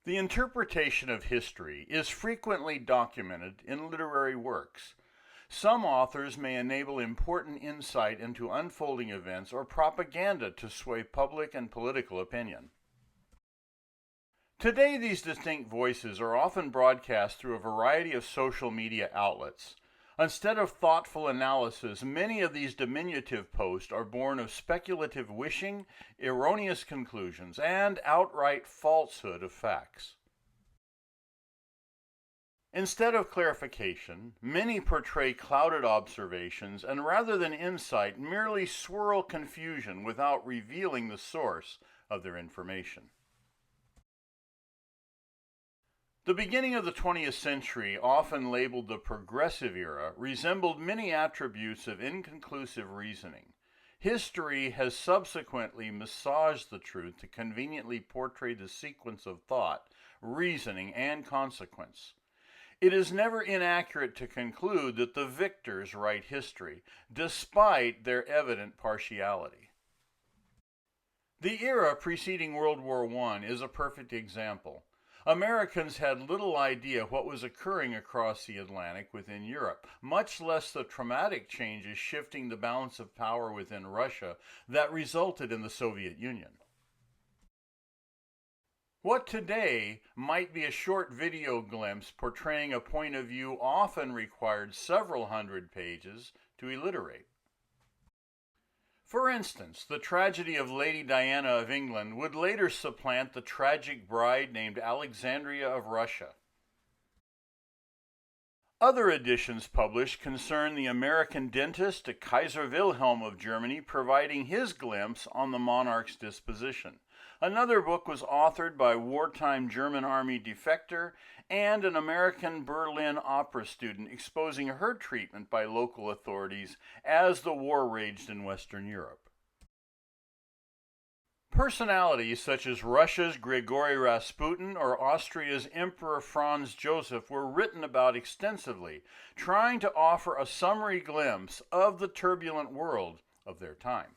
The interpretation of history is frequently documented in literary works. Some authors may enable important insight into unfolding events or propaganda to sway public and political opinion. Today, these distinct voices are often broadcast through a variety of social media outlets. Instead of thoughtful analysis, many of these diminutive posts are born of speculative wishing, erroneous conclusions, and outright falsehood of facts. Instead of clarification, many portray clouded observations and rather than insight, merely swirl confusion without revealing the source of their information. The beginning of the 20th century, often labeled the Progressive Era, resembled many attributes of inconclusive reasoning. History has subsequently massaged the truth to conveniently portray the sequence of thought, reasoning, and consequence. It is never inaccurate to conclude that the victors write history, despite their evident partiality. The era preceding World War I is a perfect example. Americans had little idea what was occurring across the Atlantic within Europe, much less the traumatic changes shifting the balance of power within Russia that resulted in the Soviet Union. What today might be a short video glimpse portraying a point of view often required several hundred pages to alliterate. For instance, the tragedy of Lady Diana of England would later supplant the tragic bride named Alexandria of Russia. Other editions published concern the American dentist to Kaiser Wilhelm of Germany providing his glimpse on the monarch's disposition. Another book was authored by wartime German army defector and an American Berlin opera student exposing her treatment by local authorities as the war raged in Western Europe. Personalities such as Russia's Grigori Rasputin or Austria's Emperor Franz Joseph were written about extensively, trying to offer a summary glimpse of the turbulent world of their time.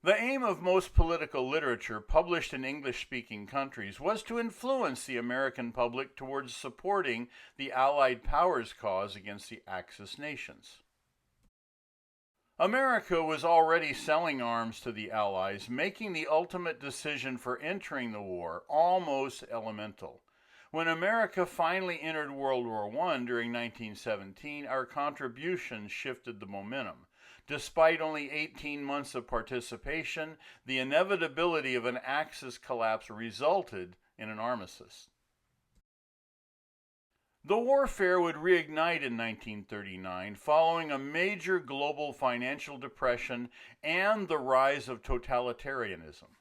The aim of most political literature published in English-speaking countries was to influence the American public towards supporting the Allied powers' cause against the Axis nations. America was already selling arms to the Allies, making the ultimate decision for entering the war almost elemental. When America finally entered World War I during 1917, our contributions shifted the momentum. Despite only 18 months of participation, the inevitability of an Axis collapse resulted in an armistice. The warfare would reignite in 1939 following a major global financial depression and the rise of totalitarianism.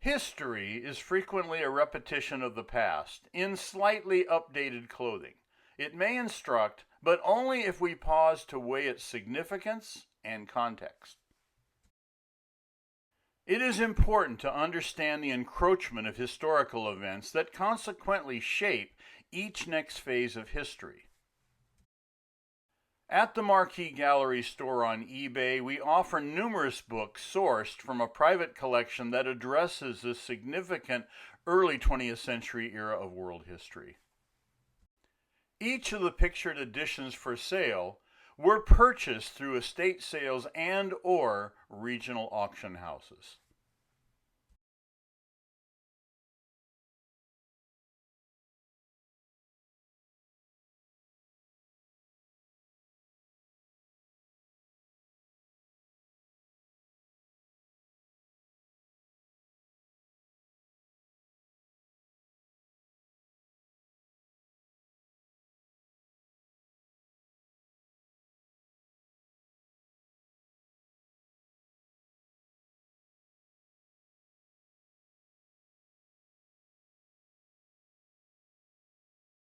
History is frequently a repetition of the past in slightly updated clothing. It may instruct, but only if we pause to weigh its significance and context. It is important to understand the encroachment of historical events that consequently shape each next phase of history. At the Marquee Gallery store on eBay, we offer numerous books sourced from a private collection that addresses this significant early 20th century era of world history. Each of the pictured editions for sale were purchased through estate sales and/or regional auction houses.